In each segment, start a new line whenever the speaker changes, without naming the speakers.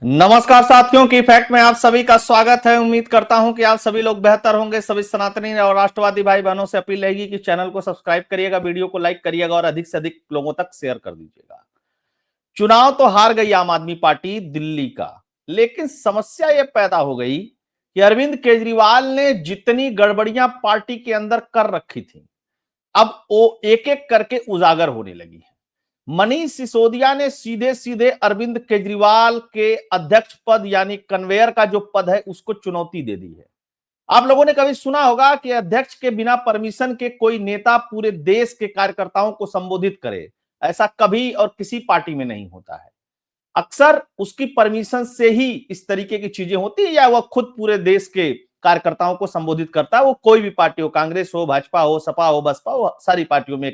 नमस्कार साथियों की फैक्ट में आप सभी का स्वागत है। उम्मीद करता हूं कि आप सभी लोग बेहतर होंगे। सभी सनातनी और राष्ट्रवादी भाई बहनों से अपील रहेगी कि चैनल को सब्सक्राइब करिएगा, वीडियो को लाइक करिएगा और अधिक से अधिक लोगों तक शेयर कर दीजिएगा। चुनाव तो हार गई आम आदमी पार्टी दिल्ली का, लेकिन समस्या यह पैदा हो गई कि अरविंद केजरीवाल ने जितनी गड़बड़ियां पार्टी के अंदर कर रखी थी, अब वो एक एक करके उजागर होने लगी है। मनीष सिसोदिया ने सीधे सीधे अरविंद केजरीवाल के अध्यक्ष पद यानी कन्वेयर का जो पद है उसको चुनौती दे दी है। आप लोगों ने कभी सुना होगा कि अध्यक्ष के बिना परमिशन के कोई नेता पूरे देश के कार्यकर्ताओं को संबोधित करे? ऐसा कभी और किसी पार्टी में नहीं होता है। अक्सर उसकी परमिशन से ही इस तरीके की चीजें होती है, या वह खुद पूरे देश के कार्यकर्ताओं को संबोधित करता है। वो कोई भी पार्टी हो, कांग्रेस हो, भाजपा हो, सपा हो, बसपा हो, सारी पार्टियों में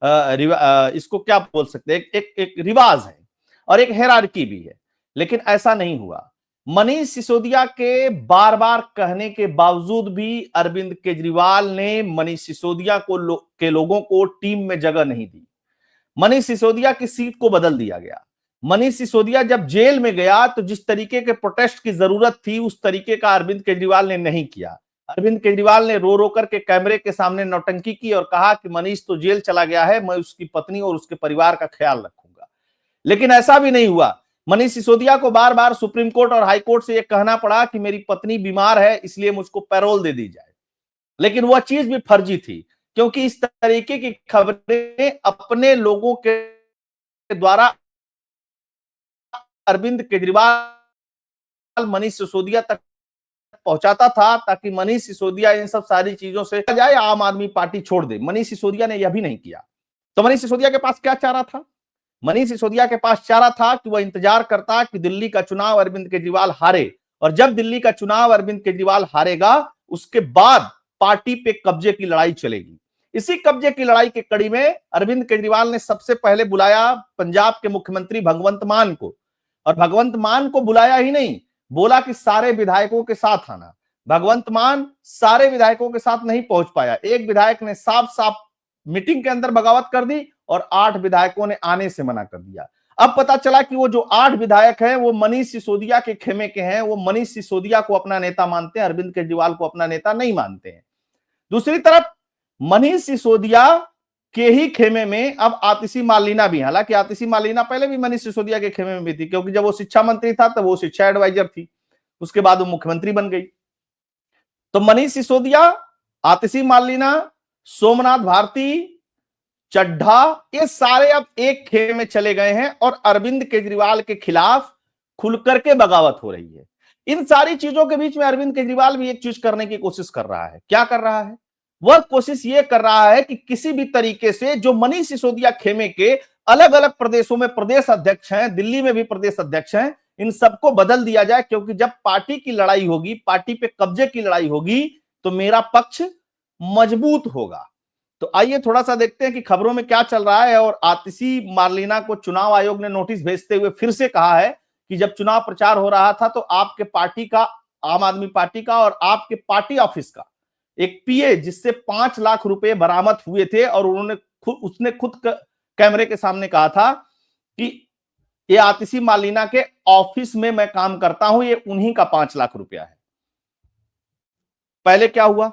इसको क्या बोल सकते हैं, एक रिवाज है और एक हेरारकी भी है। लेकिन ऐसा नहीं हुआ। मनीष सिसोदिया के बार बार कहने के बावजूद भी अरविंद केजरीवाल ने मनीष सिसोदिया के लोगों को टीम में जगह नहीं दी। मनीष सिसोदिया की सीट को बदल दिया गया। मनीष सिसोदिया जब जेल में गया तो जिस तरीके के प्रोटेस्ट की जरूरत थी उस तरीके का अरविंद केजरीवाल ने नहीं किया। अरविंद केजरीवाल ने रो रो करके कैमरे के सामने नौटंकी की और कहा कि मनीष तो जेल चला गया है, मैं उसकी पत्नी और उसके परिवार का ख्याल रखूंगा। लेकिन ऐसा भी नहीं हुआ। मनीष सिसोदिया को बार बार सुप्रीम कोर्ट और हाई कोर्ट से यह कहना पड़ा कि मेरी पत्नी बीमार है, इसलिए मुझको पैरोल दे दी जाए। लेकिन वह चीज भी फर्जी थी, क्योंकि इस तरीके की खबरें अपने लोगों के द्वारा अरविंद केजरीवाल मनीष सिसोदिया तक पहुंचाता था, ताकि मनीष सिसोदिया इन सब सारी चीजों से जाए, आम आदमी पार्टी छोड़ दे। मनीष सिसोदिया ने यह भी नहीं किया। तो मनीष सिसोदिया के पास क्या चारा था? मनीष सिसोदिया के पास चारा था कि वह इंतजार करता कि दिल्ली का चुनाव अरविंद केजरीवाल हारे, और जब दिल्ली का चुनाव अरविंद केजरीवाल हारेगा उसके बाद पार्टी पे कब्जे की लड़ाई चलेगी। इसी कब्जे की लड़ाई के कड़ी में अरविंद केजरीवाल ने सबसे पहले बुलाया पंजाब के मुख्यमंत्री भगवंत मान को, और भगवंत मान को बुलाया ही नहीं, बोला कि सारे विधायकों के साथ आना। भगवंत मान सारे विधायकों के साथ नहीं पहुंच पाया। एक विधायक ने साफ साफ मीटिंग के अंदर बगावत कर दी और 8 विधायकों ने आने से मना कर दिया। अब पता चला कि वो जो 8 विधायक हैं वो मनीष सिसोदिया के खेमे के हैं। वो मनीष सिसोदिया को अपना नेता मानते हैं, अरविंद केजरीवाल को अपना नेता नहीं मानते हैं। दूसरी तरफ मनीष सिसोदिया के ही खेमे में अब आतिशी मार्लिना भी, हालांकि आतिशी मार्लिना पहले भी मनीष सिसोदिया के खेमे में भी थी, क्योंकि जब वो शिक्षा मंत्री था तब वो शिक्षा एडवाइजर थी, उसके बाद वो मुख्यमंत्री बन गई। तो मनीष सिसोदिया, आतिशी मार्लिना, सोमनाथ भारती, चड्ढा, ये सारे अब एक खेमे में चले गए हैं और अरविंद केजरीवाल के खिलाफ खुलकर के बगावत हो रही है। इन सारी चीजों के बीच में अरविंद केजरीवाल भी एक चीज करने की कोशिश कर रहा है। क्या कर रहा है? वह कोशिश ये कर रहा है कि किसी भी तरीके से जो मनीष सिसोदिया खेमे के अलग अलग प्रदेशों में प्रदेश अध्यक्ष हैं, दिल्ली में भी प्रदेश अध्यक्ष हैं, इन सबको बदल दिया जाए, क्योंकि जब पार्टी की लड़ाई होगी, पार्टी पे कब्जे की लड़ाई होगी, तो मेरा पक्ष मजबूत होगा। तो आइए थोड़ा सा देखते हैं कि खबरों में क्या चल रहा है। और आतिशी मार्लिना को चुनाव आयोग ने नोटिस भेजते हुए फिर से कहा है कि जब चुनाव प्रचार हो रहा था तो आपके पार्टी का, आम आदमी पार्टी का और आपके पार्टी ऑफिस का एक पीए, जिससे 5 लाख रुपए बरामद हुए थे, और उसने खुद कैमरे के सामने कहा था कि ये आतिशी मार्लिना के ऑफिस में मैं काम करता हूं, ये उन्हीं का 5 लाख रुपया है। पहले क्या हुआ?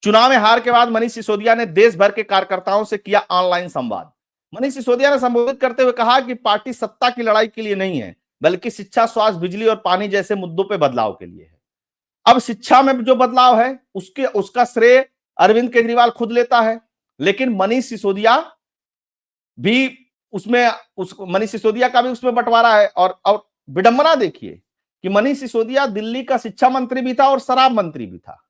चुनाव में हार के बाद मनीष सिसोदिया ने देश भर के कार्यकर्ताओं से किया ऑनलाइन संवाद। मनीष सिसोदिया ने संबोधित करते हुए कहा कि पार्टी सत्ता की लड़ाई के लिए नहीं है, बल्कि शिक्षा, स्वास्थ्य, बिजली और पानी जैसे मुद्दों पर बदलाव के लिए है। अब शिक्षा में जो बदलाव है उसका श्रेय अरविंद केजरीवाल खुद लेता है, लेकिन मनीष सिसोदिया भी उसमें, मनीष सिसोदिया का भी उसमें बंटवारा है। और विडंबना देखिए कि मनीष सिसोदिया दिल्ली का शिक्षा मंत्री भी था और शराब मंत्री भी था।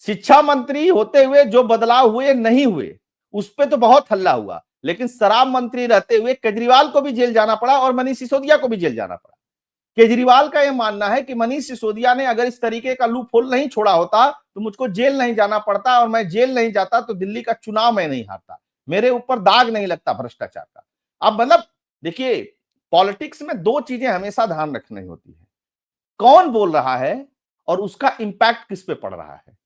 शिक्षा मंत्री होते हुए जो बदलाव हुए नहीं हुए, उस पर तो बहुत हल्ला हुआ, लेकिन शराब मंत्री रहते हुए केजरीवाल को भी जेल जाना पड़ा और मनीष सिसोदिया को भी जेल जाना पड़ा। केजरीवाल का यह मानना है कि मनीष सिसोदिया ने अगर इस तरीके का लूप होल नहीं छोड़ा होता तो मुझको जेल नहीं जाना पड़ता, और मैं जेल नहीं जाता तो दिल्ली का चुनाव मैं नहीं हारता, मेरे ऊपर दाग नहीं लगता भ्रष्टाचार का। अब मतलब देखिए, पॉलिटिक्स में 2 चीजें हमेशा ध्यान रखनी होती है, कौन बोल रहा है और उसका इंपैक्ट किस पे पड़ रहा है।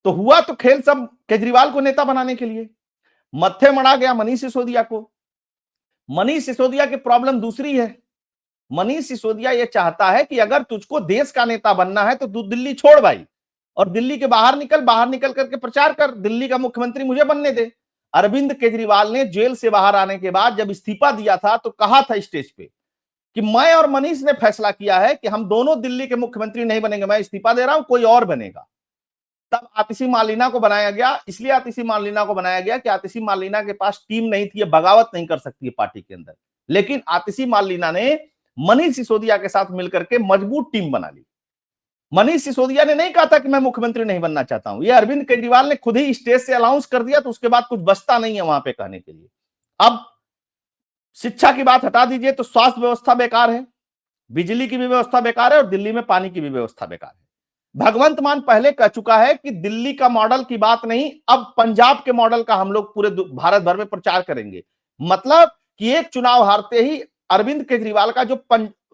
तो हुआ तो खेल सब केजरीवाल को नेता बनाने के लिए, मत्थे मड़ा गया मनीष सिसोदिया को। मनीष सिसोदिया की प्रॉब्लम दूसरी है। मनीष सिसोदिया ये चाहता है कि अगर तुझको देश का नेता बनना है तो तू दिल्ली छोड़ भाई, और दिल्ली के बाहर निकल करके प्रचार कर, दिल्ली का मुख्यमंत्री मुझे बनने दे। अरविंद केजरीवाल ने जेल से बाहर आने के बाद जब इस्तीफा दिया था तो कहा था स्टेज पे कि मैं और मनीष ने फैसला किया है कि हम दोनों दिल्ली के मुख्यमंत्री नहीं बनेंगे, मैं इस्तीफा दे रहा हूं, कोई और बनेगा। तब आतिशी मालिना को बनाया गया, इसलिए आतिशी मालिना को बनाया गया कि आतिशी मालिना के पास टीम नहीं थी, ये बगावत नहीं कर सकती है पार्टी के अंदर। लेकिन आतिशी मालिना ने मनीष सिसोदिया के साथ मिलकर के मजबूत टीम बना ली। मनीष सिसोदिया ने नहीं कहा था कि मैं मुख्यमंत्री नहीं बनना चाहता हूं, ये अरविंद केजरीवाल ने खुद ही स्टेज से अनाउंस कर दिया, तो उसके बाद कुछ बचता नहीं है वहां पे कहने के लिए। अब शिक्षा की बात हटा दीजिए तो स्वास्थ्य व्यवस्था बेकार है, बिजली की भी व्यवस्था बेकार है और दिल्ली में पानी की भी व्यवस्था बेकार है। भगवंत मान पहले कह चुका है कि दिल्ली का मॉडल की बात नहीं, अब पंजाब के मॉडल का हम लोग पूरे भारत भर में प्रचार करेंगे। मतलब कि एक चुनाव हारते ही अरविंद केजरीवाल का जो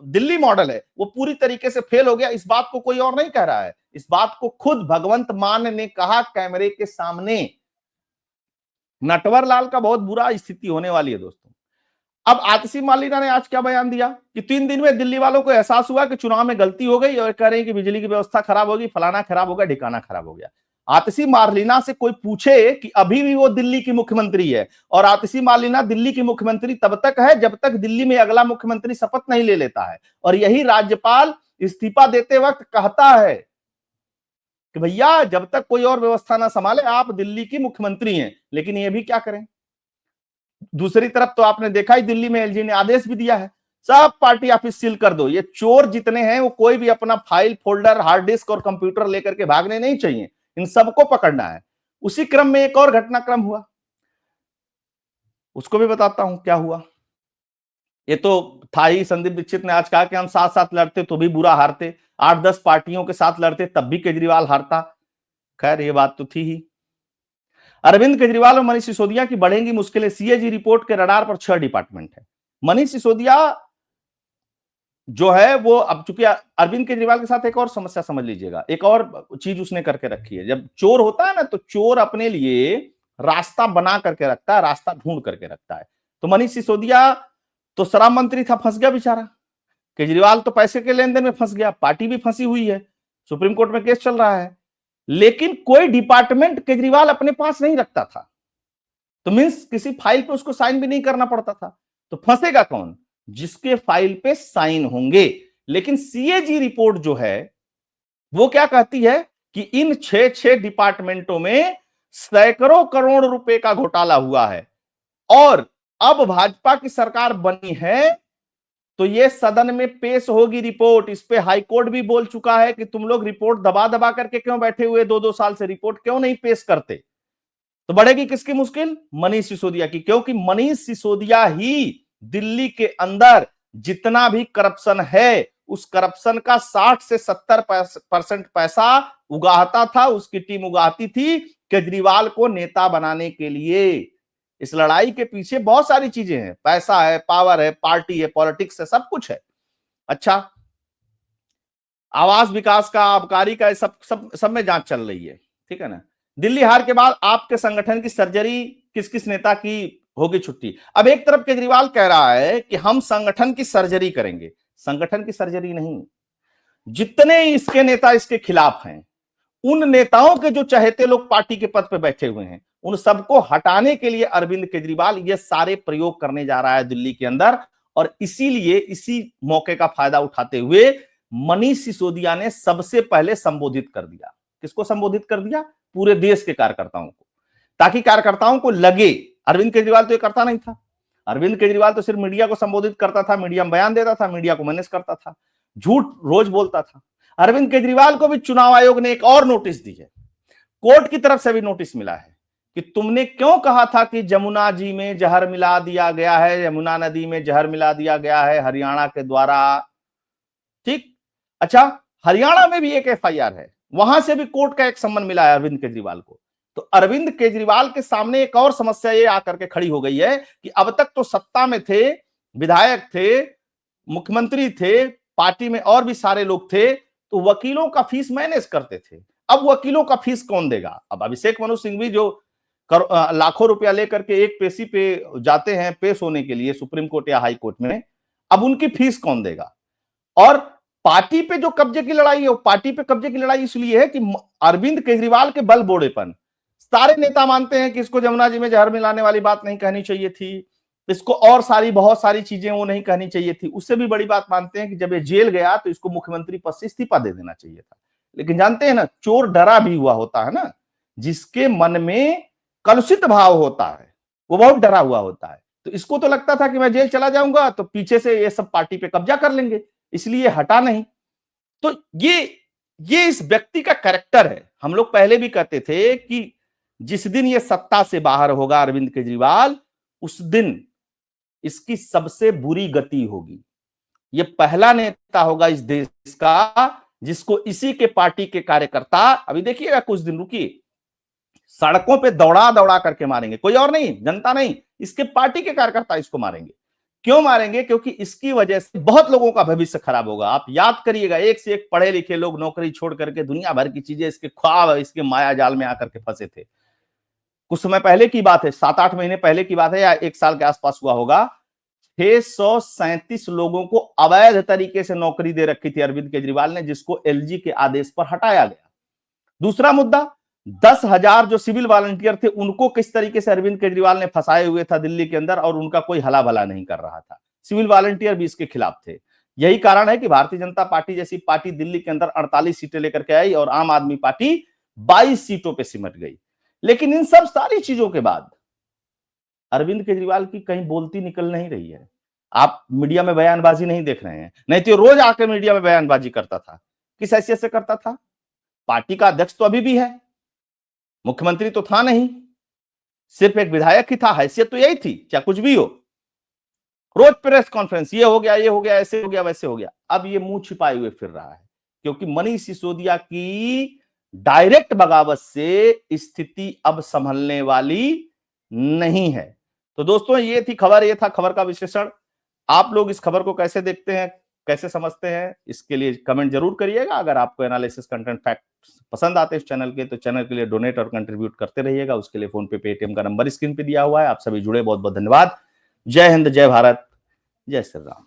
दिल्ली मॉडल है वो पूरी तरीके से फेल हो गया। इस बात को कोई और नहीं कह रहा है, इस बात को खुद भगवंत मान ने कहा कैमरे के सामने। नटवर लाल का बहुत बुरा स्थिति होने वाली है दोस्तों। अब आतिशी मालिना ने आज क्या बयान दिया कि 3 दिन में दिल्ली वालों को एहसास हुआ कि चुनाव में गलती हो गई और कह रहे हैं कि बिजली की व्यवस्था खराब होगी, फलाना खराब होगा, ठिकाना खराब हो गया। आतिशी मालिना से कोई पूछे कि अभी भी वो दिल्ली की मुख्यमंत्री है, और आतिशी मालिना दिल्ली की मुख्यमंत्री तब तक है जब तक दिल्ली में अगला मुख्यमंत्री शपथ नहीं ले लेता है। और यही राज्यपाल इस्तीफा देते वक्त कहता है कि भैया जब तक कोई और व्यवस्था ना संभाले आप दिल्ली की मुख्यमंत्री हैं। लेकिन ये भी क्या करें, दूसरी तरफ तो आपने देखा ही दिल्ली में एलजी ने आदेश भी दिया है सब पार्टी ऑफिस सील कर दो। ये चोर जितने हैं वो कोई भी अपना फाइल फोल्डर हार्ड डिस्क और कंप्यूटर लेकर के भागने नहीं चाहिए, इन सबको पकड़ना है। उसी क्रम में एक और घटनाक्रम हुआ, उसको भी बताता हूं क्या हुआ। ये तो था ही, संदीप दीक्षित ने आज कहा कि हम साथ साथ लड़ते तो भी बुरा हारते, 8-10 पार्टियों के साथ लड़ते तब भी केजरीवाल हारता। खैर ये बात तो थी ही। अरविंद केजरीवाल और मनीष सिसोदिया की बढ़ेंगी मुश्किलें, सीएजी रिपोर्ट के रडार पर 6 डिपार्टमेंट है। मनीष सिसोदिया जो है वो अब चूंकि अरविंद केजरीवाल के साथ एक और समस्या समझ लीजिएगा, एक और चीज उसने करके रखी है। जब चोर होता है ना तो चोर अपने लिए रास्ता बना करके रखता है, रास्ता ढूंढ करके रखता है। तो मनीष सिसोदिया तो श्रम मंत्री था, फंस गया बेचारा। केजरीवाल तो पैसे के लेन देन में फंस गया, पार्टी भी फंसी हुई है, सुप्रीम कोर्ट में केस चल रहा है। लेकिन कोई डिपार्टमेंट केजरीवाल अपने पास नहीं रखता था, तो मींस किसी फाइल पे उसको साइन भी नहीं करना पड़ता था। तो फंसेगा कौन, जिसके फाइल पे साइन होंगे। लेकिन सीएजी रिपोर्ट जो है वो क्या कहती है कि इन 6 डिपार्टमेंटों में सैकड़ों करोड़ रुपए का घोटाला हुआ है। और अब भाजपा की सरकार बनी है तो ये सदन में पेश होगी रिपोर्ट। इस पे हाईकोर्ट भी बोल चुका है कि तुम लोग रिपोर्ट दबा दबा करके क्यों बैठे हुए, 2-2 साल से रिपोर्ट क्यों नहीं पेश करते। तो बढ़ेगी किसकी मुश्किल, मनीष सिसोदिया की, क्योंकि मनीष सिसोदिया ही दिल्ली के अंदर जितना भी करप्शन है उस करप्शन का 60 से 70% पैसा उगाहता था, उसकी टीम उगाहती थी केजरीवाल को नेता बनाने के लिए। इस लड़ाई के पीछे बहुत सारी चीजें हैं, पैसा है, पावर है, पार्टी है, पॉलिटिक्स है, सब कुछ है। अच्छा, आवास विकास का, आबकारी का, सब में जांच चल रही है, ठीक है ना। दिल्ली हार के बाद आपके संगठन की सर्जरी किस किस नेता की होगी छुट्टी। अब एक तरफ केजरीवाल कह रहा है कि हम संगठन की सर्जरी करेंगे, संगठन की सर्जरी नहीं, जितने इसके नेता इसके खिलाफ हैं उन नेताओं के जो चहेते लोग पार्टी के पद पे बैठे हुए हैं उन सबको हटाने के लिए अरविंद केजरीवाल ये सारे प्रयोग करने जा रहा है दिल्ली के अंदर। और इसीलिए इसी मौके का फायदा उठाते हुए मनीष सिसोदिया ने सबसे पहले संबोधित कर दिया। किसको संबोधित कर दिया, पूरे देश के कार्यकर्ताओं को, ताकि कार्यकर्ताओं को लगे। अरविंद केजरीवाल तो ये करता नहीं था, अरविंद केजरीवाल तो सिर्फ मीडिया को संबोधित करता था, मीडिया में बयान देता था, मीडिया को मैनेज करता था, झूठ रोज बोलता था। अरविंद केजरीवाल को भी चुनाव आयोग ने एक और नोटिस दी है, कोर्ट की तरफ से भी नोटिस मिला है कि तुमने क्यों कहा था कि जमुना जी में जहर मिला दिया गया है, यमुना नदी में जहर मिला दिया गया है हरियाणा के द्वारा। ठीक, अच्छा, हरियाणा में भी एक एफआईआर है, वहां से भी कोर्ट का एक सम्मन मिला है अरविंद केजरीवाल को। तो अरविंद केजरीवाल के सामने एक और समस्या ये आकर के खड़ी हो गई है कि अब तक तो सत्ता में थे, विधायक थे, मुख्यमंत्री थे, पार्टी में और भी सारे लोग थे, तो वकीलों का फीस मैनेज करते थे। अब वकीलों का फीस कौन देगा। अब अभिषेक मनु सिंह भी जो लाखों रुपया लेकर के एक पेशी पे जाते हैं पेश होने के लिए सुप्रीम कोर्ट या हाई कोर्ट में, अब उनकी फीस कौन देगा? और पार्टी पे जो कब्जे की लड़ाई है, वो पार्टी पे कब्जे की लड़ाई इसलिए है कि अरविंद केजरीवाल के बल बोड़ेपन सारे नेता मानते हैं कि इसको जमुना जी में जहर मिलाने वाली बात नहीं कहनी चाहिए थी, इसको और बहुत सारी चीजें वो नहीं कहनी चाहिए थी। उससे भी बड़ी बात मानते हैं कि जब ये जेल गया तो इसको मुख्यमंत्री पद से इस्तीफा दे देना चाहिए था। लेकिन जानते हैं ना, चोर डरा भी हुआ होता है ना, जिसके मन में कलुषित भाव होता है वो बहुत डरा हुआ होता है। तो इसको तो लगता था कि मैं जेल चला जाऊंगा तो पीछे से ये सब पार्टी पे कब्जा कर लेंगे, इसलिए हटा नहीं। तो ये इस व्यक्ति का कैरेक्टर है। हम लोग पहले भी कहते थे कि जिस दिन ये सत्ता से बाहर होगा अरविंद केजरीवाल, उस दिन इसकी सबसे बुरी गति होगी। ये पहला नेता होगा इस देश का जिसको इसी के पार्टी के कार्यकर्ता, अभी देखिएगा कुछ दिन रुकिए, सड़कों पे दौड़ा दौड़ा करके मारेंगे, कोई और नहीं, जनता नहीं, इसके पार्टी के कार्यकर्ता इसको मारेंगे। क्यों मारेंगे? क्योंकि इसकी वजह से बहुत लोगों का भविष्य खराब होगा। आप याद करिएगा, एक से एक पढ़े लिखे लोग नौकरी छोड़ करके दुनिया भर की चीजें इसके ख्वाब, इसके माया जाल में आकर के फंसे थे। कुछ समय पहले की बात है, 7-8 महीने पहले की बात है, या 1 साल के आसपास हुआ होगा, 637 लोगों को अवैध तरीके से नौकरी दे रखी थी अरविंद केजरीवाल ने, जिसको एलजी के आदेश पर हटाया गया। दूसरा मुद्दा, 10,000 जो सिविल वॉलंटियर थे उनको किस तरीके से अरविंद केजरीवाल ने फंसाए हुए था दिल्ली के अंदर, और उनका कोई हला भला नहीं कर रहा था। सिविल वॉलंटियर भी इसके खिलाफ थे। यही कारण है कि भारतीय जनता पार्टी जैसी पार्टी दिल्ली के अंदर 48 सीटें लेकर के आई और आम आदमी पार्टी 22 सीटों पर सिमट गई। लेकिन इन सब सारी चीजों के बाद अरविंद केजरीवाल की कहीं बोलती निकल नहीं रही है। आप मीडिया में बयानबाजी नहीं देख रहे हैं, नहीं तो रोज आकर मीडिया में बयानबाजी करता था। किस हैसियत से करता था? पार्टी का अध्यक्ष तो अभी भी है, मुख्यमंत्री तो था नहीं, सिर्फ एक विधायक ही था, हैसियत तो यही थी, चाहे कुछ भी हो। रोज प्रेस कॉन्फ्रेंस, ये हो गया, ऐसे हो गया, वैसे हो गया। अब ये मुंह छिपाए हुए फिर रहा है, क्योंकि मनीष सिसोदिया की डायरेक्ट बगावत से स्थिति अब संभलने वाली नहीं है। तो दोस्तों, ये थी खबर, ये था खबर का विश्लेषण। आप लोग इस खबर को कैसे देखते हैं, कैसे समझते हैं, इसके लिए कमेंट जरूर करिएगा। अगर आपको एनालिसिस कंटेंट फैक्ट पसंद आते हैं इस चैनल के, तो चैनल के लिए डोनेट और कंट्रीब्यूट करते रहिएगा। उसके लिए फोन पे, पेटीएम का नंबर स्क्रीन पे दिया हुआ है। आप सभी जुड़े, बहुत बहुत धन्यवाद। जय हिंद, जय भारत, जय श्री राम।